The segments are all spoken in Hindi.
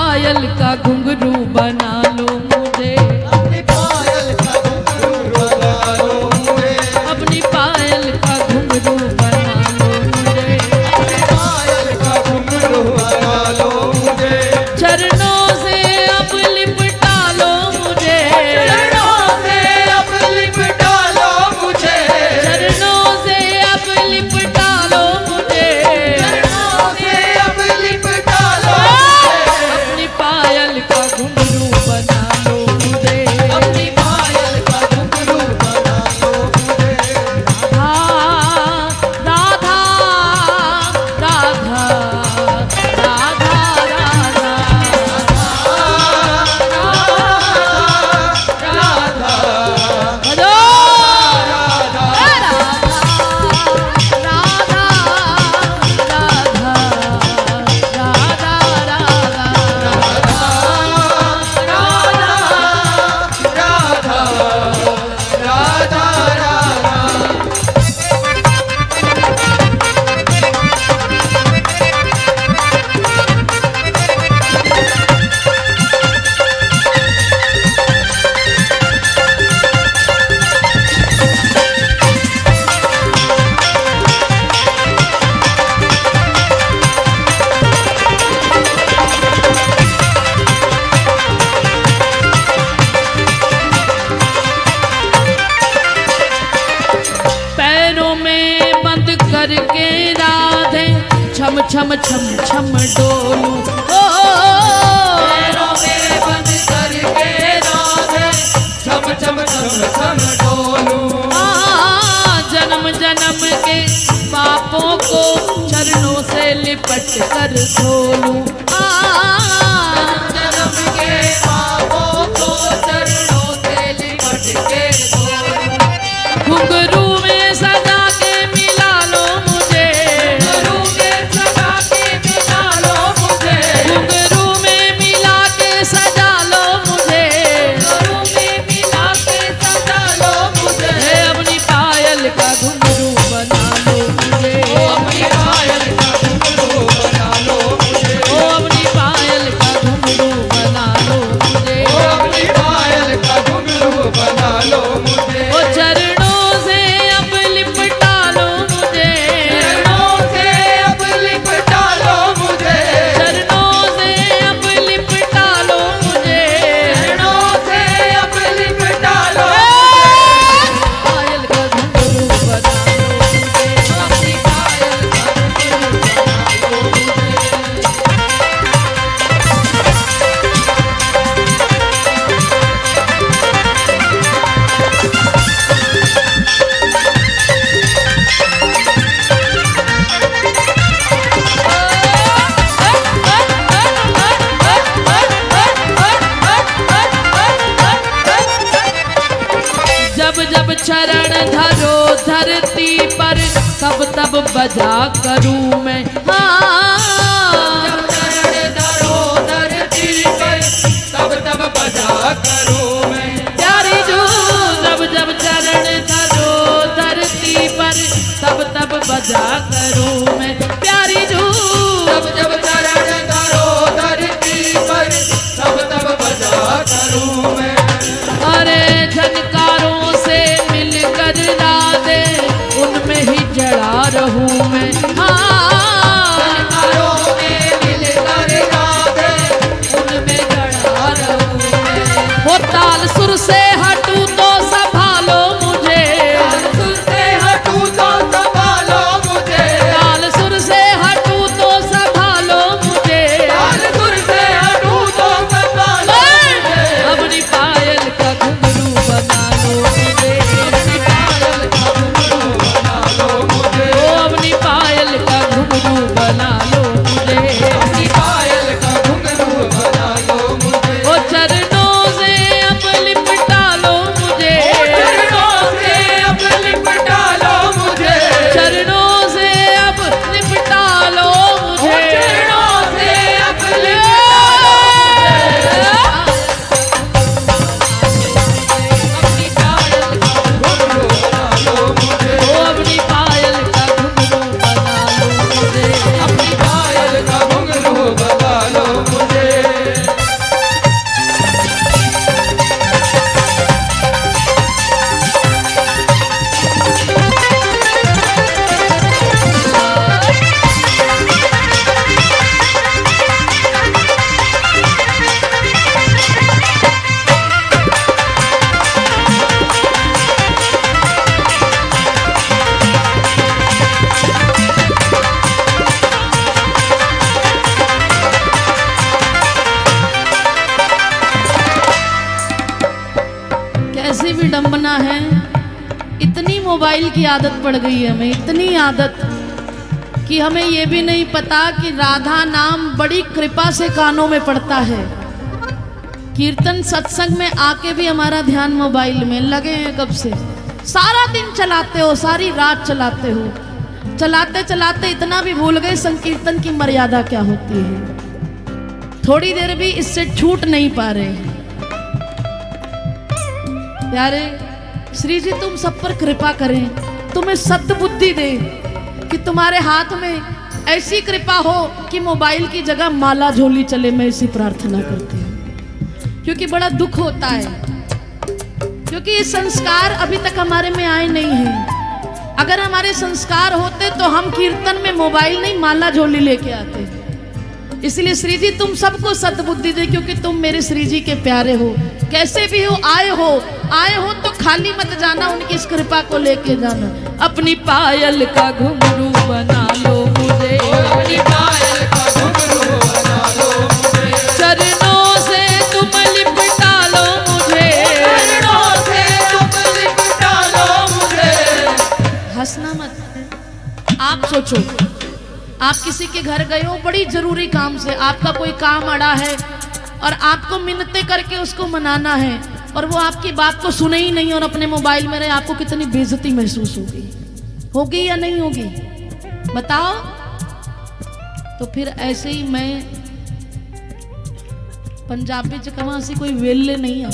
पायल का घुंघरू बना लो मुझे, अपनी पायल का घुंघरू बना लो मुझे, अपनी पायल का घुंघरू बना लो मुझे, अपनी पायल का घुंघरू बना लो मुझे, चरणों से अब लिपटा लो मुझे, चरणों से अब लिपटा लो मुझे, चरणों से अब लिपटा लो मुझे, चरणों से अब लिपटा लो मुझे, अपनी पायल का घुंघरू बना लो मुझे, अपनी पायल का घुंघरू बना लो मुझे, राधा राधा राधा राधा राधा हेलो राधा राधा राधा राधा पैरों में बंद करके राधे छम छम छम छम डोलू, पैरों में बंद करके राधे छम छम छम छम डोलूं, जन्म जन्म के पापों को चरणों से लिपट कर धोलूं, जन्म के पापों को चरणों से लिपट के धोलूं, घुंघरू में सजा के मिला लो मुझे, घुंघरू में सजा के मिला लो मुझे, घुंघरू में मिला के सजा लो मुझे, घुंघरू में मिला के सजा लो मुझे, अपनी पायल का घुंघरू बना लो मुझे, अपनी पायल का घुंघरू बना लो मुझे, अपनी पायल का घुंघरू बना लो मुझे, अपनी पायल का घुंघरू बना लो मुझे, चरणों से अब लिपटा लो मुझे, चरणों से अब लिपटा लो मुझे, चरणों से अब लिपटा लो मुझे, चरणों से अब लिपटा लो, पायल का घुंघरू बना लो मुझे, अपनी पायल का घुंघरू बना लो मुझे, जब जब चरण धरो धरती पर तब तब बजा करूं मैं, जब चरण धरो धरती पर तब तब बजा करूं मैं, प्यारी जू जब जब चरण धरो धरती पर तब तब बजा करूं मैं, प्यारी जू जब जब चरण धरो धरती पर तब तब बजा करूं मैं, अरे झनकारों से मिलकर राधे उनमें ही जड़ा रहूं मैं, तारों में मिलकर राधे उनमें जड़ा रहूं मैं, वो ताल सुर से हटूं तो संभालो मुझे, ताल सुर से हटूं तो संभालो मुझे, ताल सुर विडंबना है, इतनी मोबाइल की आदत पड़ गई है हमें, इतनी आदत कि हमें ये भी नहीं पता कि राधा नाम बड़ी कृपा से कानों में पड़ता है। कीर्तन सत्संग में आके भी हमारा ध्यान मोबाइल में लगे हैं कब से। सारा दिन चलाते हो, सारी रात चलाते हो, चलाते चलाते इतना भी भूल गए संकीर्तन की मर्यादा क्या होती है। थोड़ी देर भी इससे छूट नहीं पा रहे हैं। प्यारे श्री जी तुम सब पर कृपा करें, तुम्हें सद्बुद्धि दे कि तुम्हारे हाथ में ऐसी कृपा हो कि मोबाइल की जगह माला झोली चले। मैं इसी प्रार्थना करती हूँ, क्योंकि बड़ा दुख होता है, क्योंकि ये संस्कार अभी तक हमारे में आए नहीं हैं। अगर हमारे संस्कार होते तो हम कीर्तन में मोबाइल नहीं माला झोली लेके आते। इसलिए श्री जी तुम सबको सद्बुद्धि दे, क्योंकि तुम मेरे श्री जी के प्यारे हो। कैसे भी हो आए हो तो खाली मत जाना, उनकी इस कृपा को लेके जाना। अपनी पायल का घुंघरू बना लो मुझे, अपनी पायल का घुंघरू बना लो मुझे, चरणों से तुम लिपटा लो मुझे, चरणों से तुम लिपटा लो मुझे। हंसना मत। आप सोचो, आप किसी के घर गए हो बड़ी जरूरी काम से, आपका कोई काम अड़ा है और आपको मिन्नतें करके उसको मनाना है और वो आपकी बात को सुने ही नहीं और अपने मोबाइल में रहे, आपको कितनी बेइज्जती महसूस होगी या नहीं होगी बताओ। तो फिर ऐसे ही मैं पंजाबी च कहां से कोई वेले नहीं आ,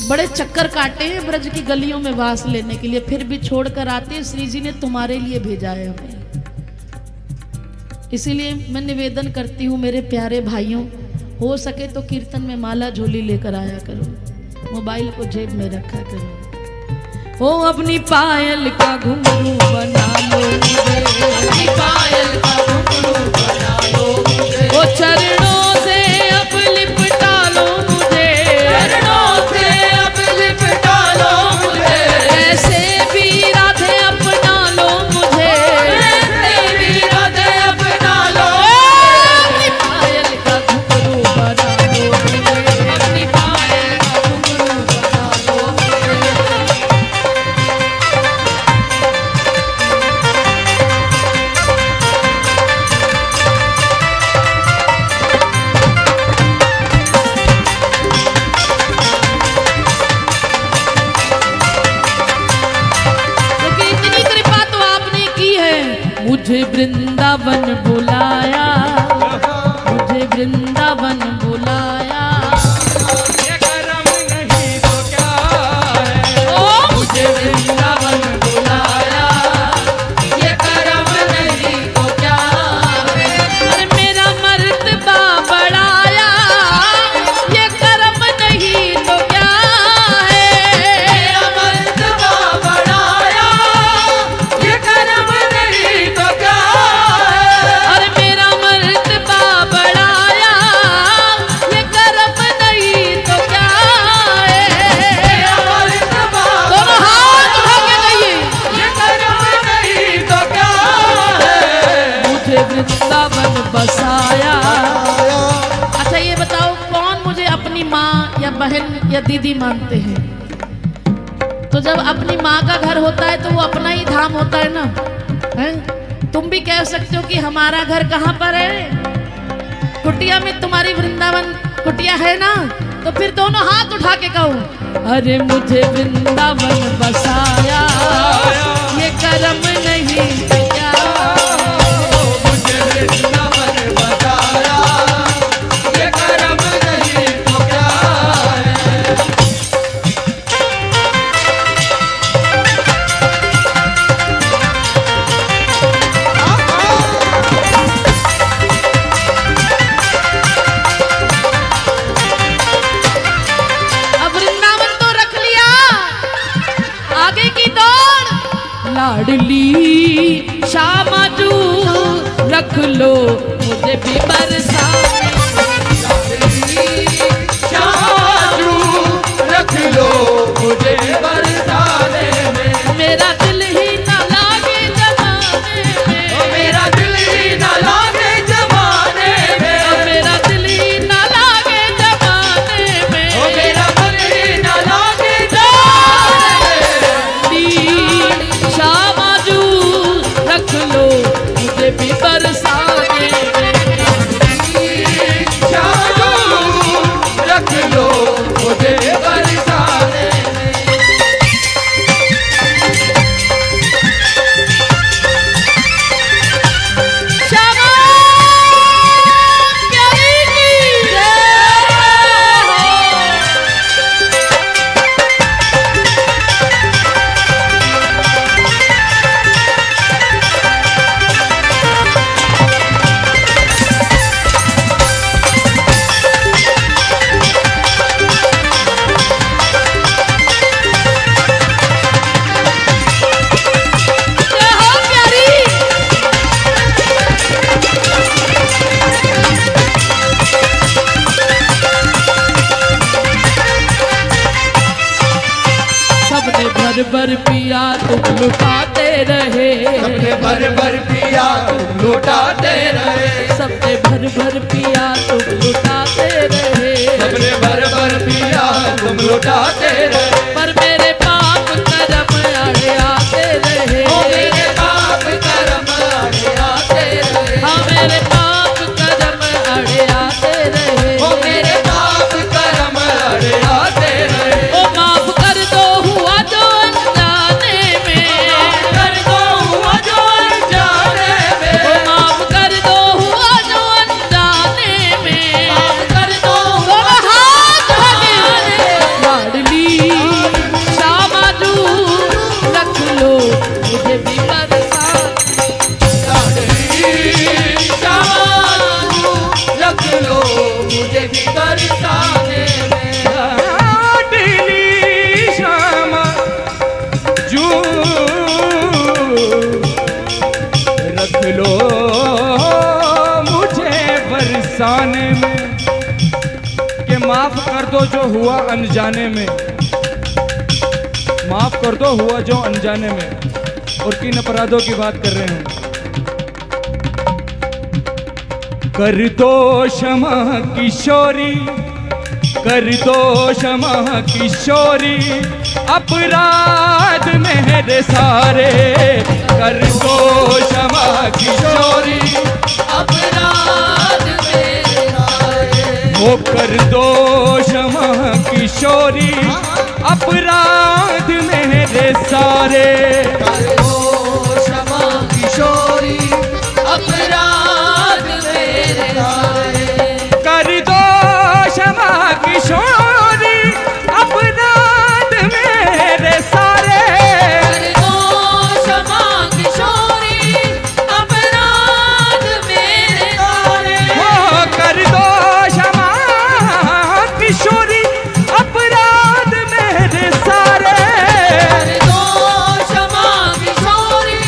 बड़े चक्कर काटे हैं ब्रज की गलियों में वास लेने के लिए, फिर भी छोड़कर आते श्री जी ने तुम्हारे लिए भेजा है हमें। इसीलिए मैं निवेदन करती हूँ मेरे प्यारे भाइयों, हो सके तो कीर्तन में माला झोली लेकर आया करो, मोबाइल को जेब में रखा करो। ओ अपनी पायल का घुंघरू बना लो मुझे, अपनी पायल का घुंघरू बना लो मुझे, ओ चरणों से अब लिपटा लो मुझे, चरणों से अब लिपटा लो मुझे, ऐसे भी राधे अपना लो मुझे, ऐसे भी राधे अपना लो, अपनी पायल का घुंघरू बना लो मुझे, अपनी पायल का घुंघरू बना लो मुझे। क्योंकि इतनी कृपा तो आपने की है। मुझे वृंदावन बुलाया, मुझे वृंदावन बुलाया, ये करम नहीं तो क्या है, ओ मुझे वृंदावन बुलाया, ये करम नहीं तो क्या है, अरे मेरा मर्तबा बढ़ाया, ये कर्म नहीं तो क्या है। मेरा मर्तबा बढ़ाया, ये करम नहीं तो क्या है, अरे मेरा मर्तबा बढ़ाया, ये कर्म नहीं तो क्या है। मेरा मर्तबा दोनों हाथ उठा के कहिए, ये करम नहीं तो क्या है, मुझे वृंदावन बसाया। अच्छा ये बताओ कौन मुझे अपनी माँ या बहन या दीदी मानते हैं? तो जब अपनी माँ का घर होता है तो वो अपना ही धाम होता है ना, हैं? तुम भी कह सकते हो कि हमारा घर कहाँ पर है, कुटिया में तुम्हारी वृंदावन कुटिया है ना, तो फिर दोनों हाथ उठा के कहो, अरे मुझे वृंदावन बसाया, ये कर्म नहीं तो क्या। मुझे वृंदावन बताया, ये करम नहीं तो क्या है, अब वृंदावन तो रख लिया, आगे की दौड़। लाडली श्यामा जू रख लो मुझे भी बरसाने, शाजू रख लो मुझे बरसाने में, मेरा दिल ही न लागे जमाने में, मेरा दिल ही न लागे जमाने में, मेरा दिल ही न लागे जमाने भर भर पिया तुम लुटाते रहे, सबने भर भर पिया तुम लुटाते रहे, सबने भर भर पिया तुम लुटाते रहे, सबने भर भर पिया तुम लुटाते रहे। पर मेरे पाप कर्म अड़े आते रहे, ओ मेरे पाप कर्म अड़े आते रहे, हाँ मेरे पाप कर्म अड़े आते रहे, ओ मेरे पाप कर्म अड़े आते रहे। ओ माफ कर दो हुआ जो अनजाने में, कर दो हुआ जो अनजाने में, ओ माफ कर दो हुआ जो अनजाने में, माफ कर दो हुआ दोनों हाथ भगे लाडली शामाजू रख लो मुझे भी बरसात, लाडली शामाजू रख लो मुझे भी बरसाने में। लाडली श्यामा जू रख लो मुझे बरसाने में, कि माफ कर दो जो हुआ अनजाने में, माफ कर दो हुआ जो अनजाने में। और किन अपराधों की बात कर रहे हैं? कर दो क्षमा किशोरी, कर दो क्षमा किशोरी, अपराध मेरे सारे, कर दो क्षमा किशोरी, अपराध मेरे सारे, वो कर दो क्षमा किशोरी, अपराध मेरे सारे। कर दो क्षमा किशोरी, अपराध मेरे सारे, कर दो क्षमा किशोरी, अपराध मेरे सारे। कर दो क्षमा किशोरी, अपराध मेरे सारे, हो कर दो क्षमा किशोरी, अपराध मेरे सारे। कर दो क्षमा किशोरी,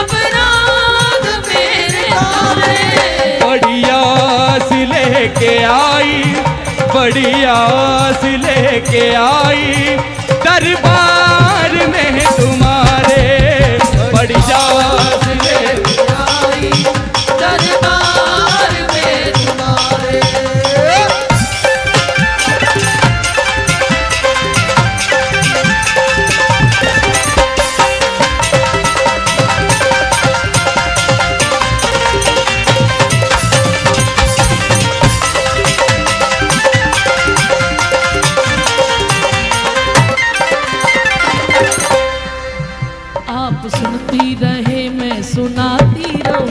अपराध मेरे सारे। बड़ी आस लेके आई, बड़ी आस लेके आई, दरबार में तुम्हारे, बड़ी आस लेके आई दरबार में तुम्हारे। आप सुनती रहे मैं सुनाती रहूं,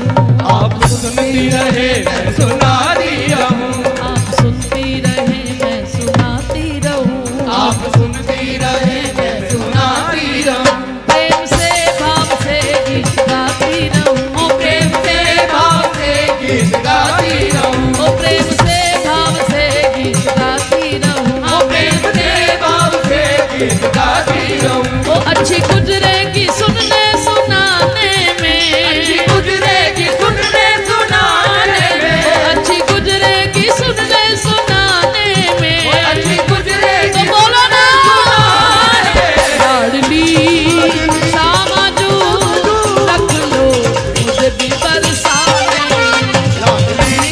आप सुनती रहे मैं सुनाती रहूं, आप सुनती रहे मैं सुनाती रहूं, आप सुनती रहे मैं सुनाती रहूं, प्रेम से भाव से गीत गाती रहूं, ओ प्रेम से भाव से गीत गाती रहूं, ओ प्रेम से भाव से गीत गाती रहूं, ओ प्रेम से भाव से गीत गाती रहूं। वो अच्छी गुजरेगी सुनने सुनाने में, अच्छी गुजरेगी सुनने सुनाने में, वो अच्छी गुजरेगी सुनने सुनाने में, वो अच्छी गुजरेगी तो बोलो ना सुनाने में। लाडली शामाजू रख लो मुझे भी बरसाने, लाडली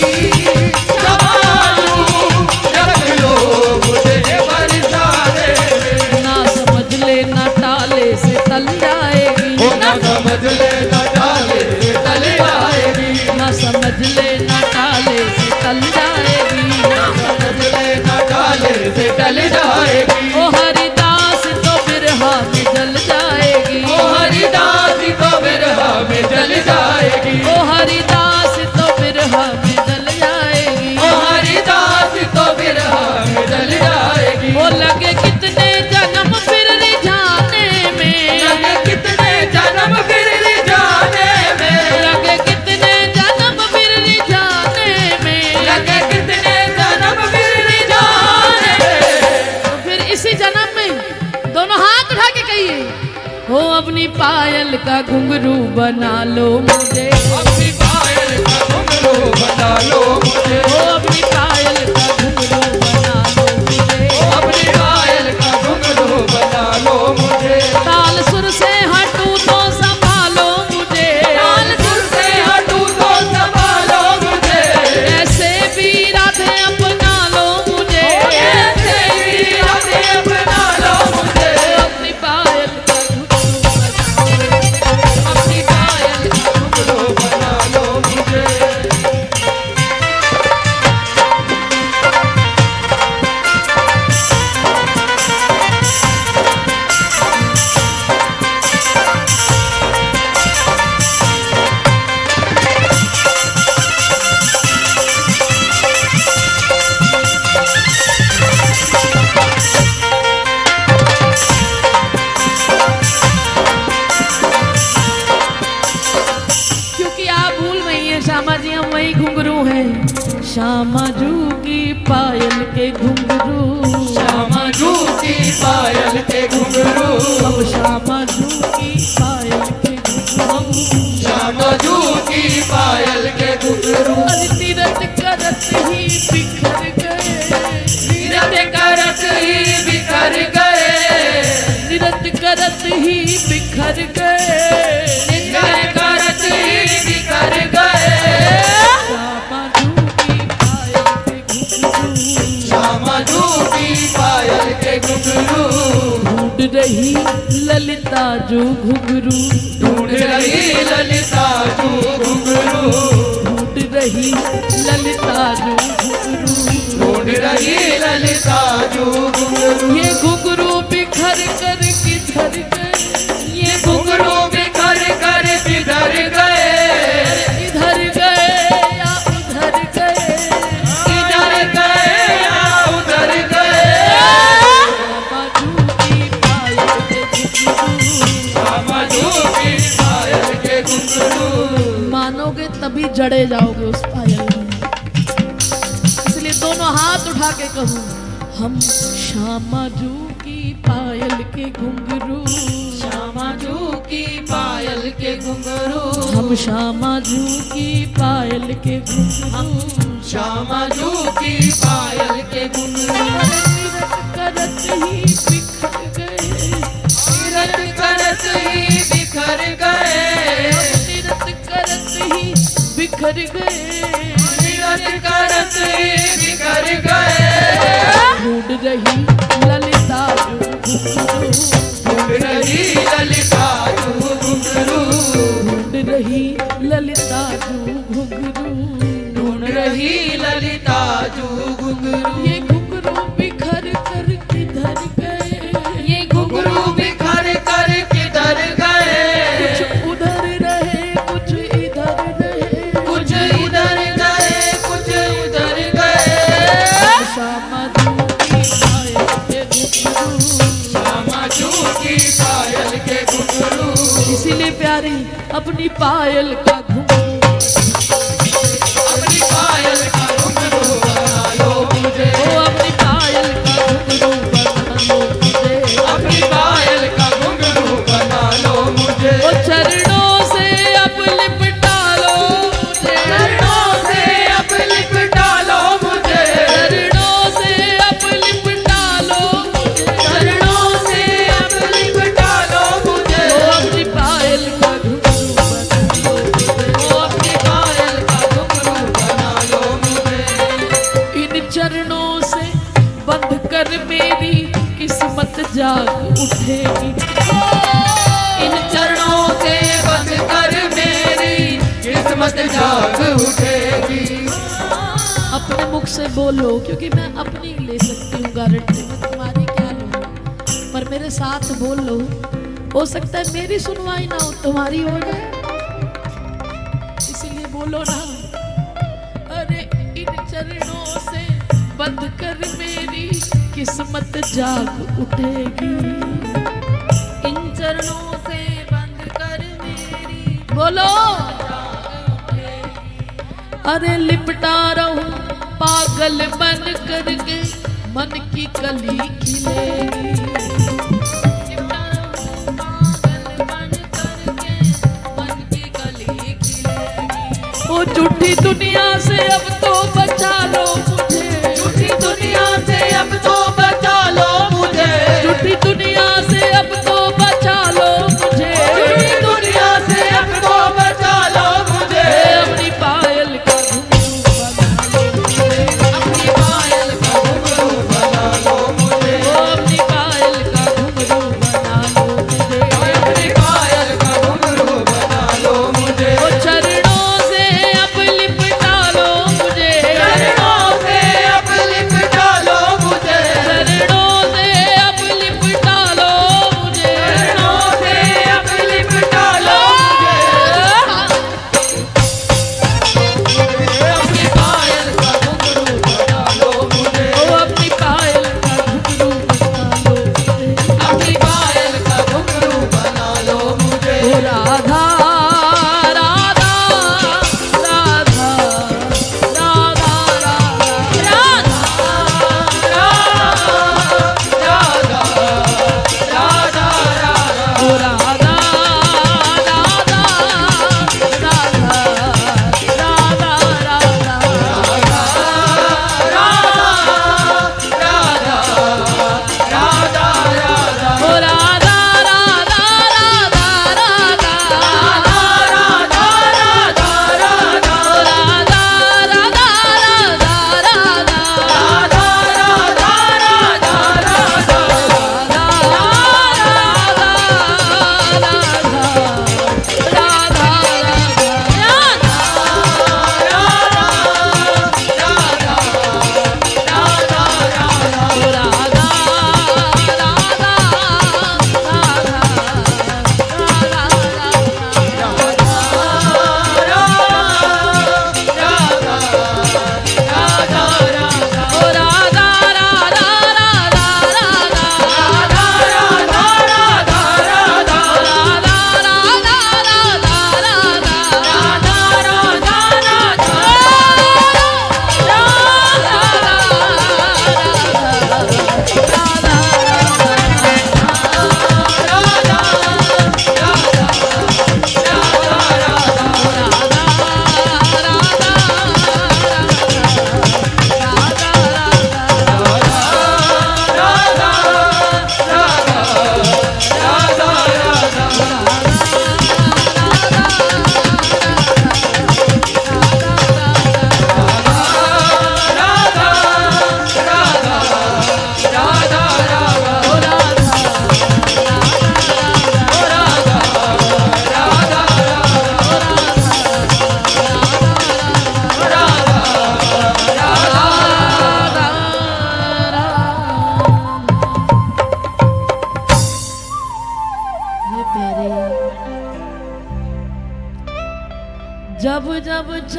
शामाजू रख लो मुझे बरसाने में। ना समझ ले ना टाले से टल जाएगी, ओ ना समझ ले ना डाले से टल जाएगी, ना समझ ले ना टाले से टल जाएगी, ना समझ ले ना डाले से टल जाएगी। ओ हरिदास तो बिरहा में जल जाएगी, ओ हरिदास को बिरहा में जल जाएगी, ओ हरिदास तो बिरहा में जल जाएगी, ओ हरिदास को बिरहा में जल जाएगी। ओ लगे कितने जन्म फिर रिझाने में, लगे कितने जन्म फिर जाने में, लगे कितने जन्म फिर रिझाने में, लगे कितने जन्म फिर जाने में। तो फिर इसी जन्म में दोनों हाथ उठा के कहिए, हो अपनी पायल का घुंघरू बना लो मुझे, अपनी पायल का घुंघरू बना लो मुझे, हो अपनी पायल का घुंघरू बना लो मुझे, अपनी पायल का घुंघरू बना लो मुझे। है श्यामा जू की पायल के घुंघरू। श्यामा जू की पायल के घुंघरू, अब श्यामा जू की पायल के घुंघरू। श्यामा जू की पायल के घुंघरू। अरे तीरथ करत ही बिखर गए, तीरथ करत ही बिखर गए, तीरथ करत ही बिखर गए, तीरथ करत ही बिखर गए। श्यामा जू की पायल के घुंघरू। श्यामा जू की पायल के घुंघरू। ढूंढ रही ललिता जो घुंघरू, ढूंढ रही ललिता जू घुंघरू, ढूंढ रही ललिता जो घुंघरू। ढूंढ रही ललिता जू घुंघरू। ये घुंघरू बिखर कर किधर गए, ये घुंघरू बिखर कर किधर गए, इधर गए या उधर गए, इधर गए या उधर गए। श्यामा जू की पायल के घुंघरू। मानोगे तभी जड़े जाओगे उस पायल में। इसलिए दोनों हाथ उठा के कहूँ, हम श्यामा जू की पायल के घुंघरू। श्यामा जू की पायल के घुंघरू। हम श्यामा जू की पायल के घुंघरू। श्यामा जू की पायल के घुंघरू। तीरथ करत ही बिखर गए, तीरथ करत ही बिखर गए, तीरथ करत ही बिखर गए, तीरथ करत ही बिखर गए। ढूंढ रही ललिता जो घुंघरू, ढूंढ रही ललिता जू घुंघरू, ढूंढ रही ललिता जो घुंघरू। ढूंढ रही ललिता जू घुंघरू। ये घुंघरू बिखर कर किधर गए, ये घुंघरू बिखर कर किधर गए, कुछ उधर रहे कुछ इधर रहे, कुछ इधर गए कुछ उधर गए। श्यामा जू की पायल के घुंघरू। श्यामा जू की पायल के घुंघरू। इसीलिए प्यारी अपनी पायल का घुंघरू, अपनी पायल का घुंघरू बना लो मुझे, ओ अपनी पायल का घुंघरू बना लो मुझे। अपनी पायल का घुंघरू बना लो मुझे। ओ चरणों से अब लिपटा लो मुझे, चरणों से अब लिपटा लो मुझे, चरणों से अब लिपटा लो मुझे। चरणों से अब लिपटा लो मुझे। ओ अपनी पायल का घुंघरू बना लो मुझे, ओ अपनी पायल का घुंघरू बना लो मुझे। इन चरणों से बंध कर मेरी किस्मत जाग उठेगी। इन चरणों से बंध कर मेरी किस्मत जाग उठेगी। अपने मुख से बोलो, क्योंकि मैं अपनी ले सकती हूँ गारंटी, मैं तुम्हारी क्या लूँ, पर मेरे साथ बोल लो। हो सकता है मेरी सुनवाई ना हो, तुम्हारी हो जाए, इसीलिए बोलो ना। अरे इन चरणों से बंध कर मेरी किस्मत जाग उठेगी। इन चरणों से बंध कर मेरी बोलो। जाग उठेगी। अरे लिपटा रहूं पागल मन करके, मन की कली खिलेगी। ओ झूठी दुनिया से अब तो बचा लो मुझे, झूठी दुनिया से अब तो बचा लो मुझे, झूठी दुनिया से अब तो बचा लो मुझे। झूठी दुनिया से अब तो बचा लो मुझे। अपनी पायल का घुंघरू बना लो मुझे, अपनी पायल का घुंघरू बना लो मुझे, ओ अपनी पायल का घुंघरू बना लो मुझे। अपनी पायल का घुंघरू बना लो मुझे। ओ चरणों से अब लिपटा लो मुझे,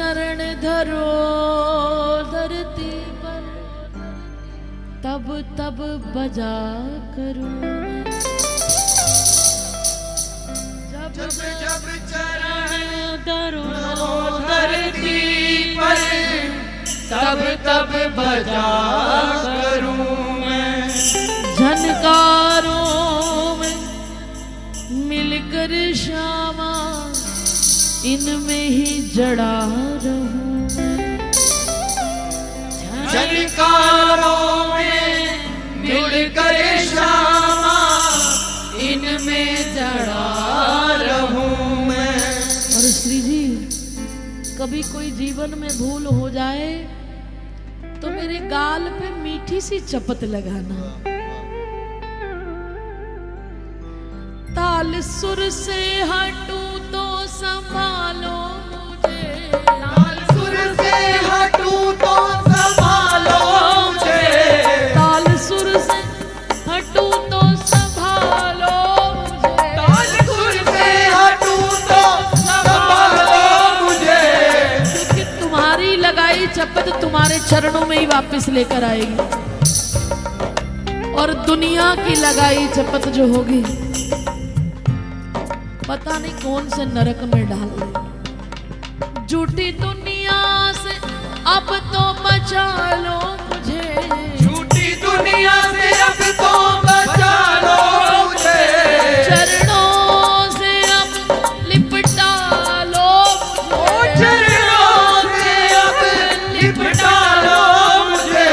चरण धरो धरती पर, तब तब बजा करूं जब जब चरण धरो धरती पर, तब तब बजा करूं मैं। झनकारों में मिलकर श्यामा, इनमें ही जड़ा रहूं मैं। झनकारों में मिलकर श्यामा, इनमें जड़ा रहूं मैं। और श्री जी, कभी कोई जीवन में भूल हो जाए तो मेरे गाल पे मीठी सी चपत लगाना। ताल सुर से हटूं तो संभालो मुझे, ताल सुर से हटूं तो संभालो मुझे, ताल सुर से हटूं तो संभालो मुझे, ताल सुर से हटूं तो संभालो मुझे। क्योंकि तुम्हारी लगाई चपत तुम्हारे चरणों में ही वापस लेकर आएगी, और दुनिया की लगाई चपत जो होगी पता नहीं कौन से नरक में डाल दे। झूठी दुनिया से अब तो बचा लो मुझे, झूठी दुनिया से अब तो बचा लो मुझे, चरणों से अब लिपटा लो मुझे, चरणों से अब लिपटा लो मुझे।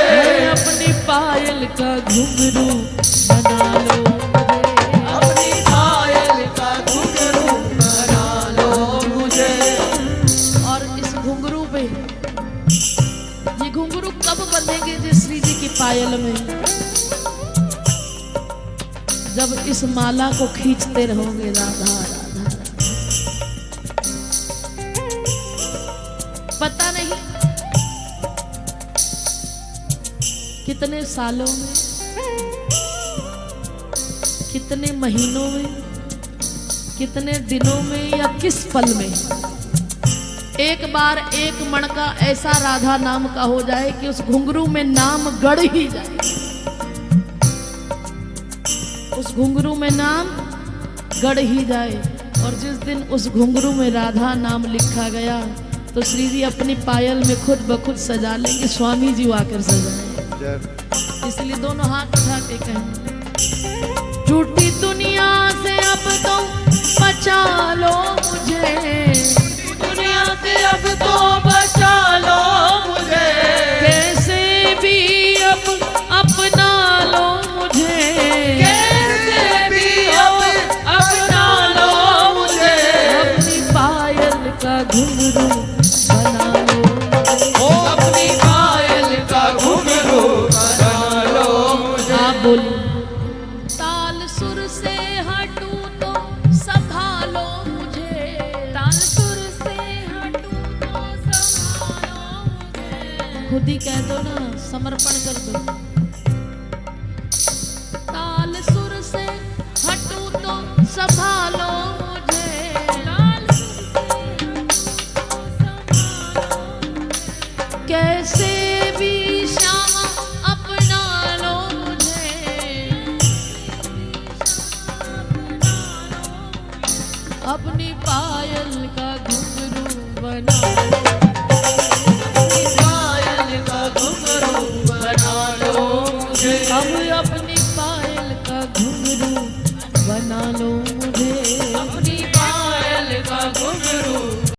अपनी पायल का घुंघरू बना लो अपनी पायल का घुंघरू बना लो मुझे। और इस घुंघरू पे, ये घुंघरू कब बंधेंगे जी श्री जी की पायल में? जब इस माला को खींचते रहोगे राधा राधा। पता नहीं कितने सालों में, कितने महीनों में, कितने दिनों में या किस पल में एक बार एक मण का ऐसा राधा नाम का हो जाए कि उस घुंघरू में नाम गड़ ही जाए, उस घुंघरू में नाम गड़ ही जाए। और जिस दिन उस घुंघरू में राधा नाम लिखा गया तो श्री जी अपनी पायल में खुद ब खुद सजा लेंगे, स्वामी जी आकर सजाएंगे। इसलिए दोनों हाथ उठा के कहेंगे, झूठी दुनिया से अब तो बचा लो मुझे, दुनिया से अब तो बचा लो मुझे, कैसे भी अब अपना लो मुझे, कैसे भी अब अपना लो मुझे। अपनी पायल का घुंघरू बना लो ओ अपनी पायल का घुंघरू बना लो मुझे। आप बोलिए, ताल सुर से हटूं तो संभालो मुझे, ताल सुर से हटूं तो संभालो मुझे। खुद ही कह दो ना, समर्पण कर दो। ताल सुर से हटूं तो संभालो मुझे, ताल सुर से कैसे भी श्यामा अपना लो मुझे, अपनी पायल का घुंघरू बना लो, अपनी पायल का घुंघरू बना लो मुझे। अब अपनी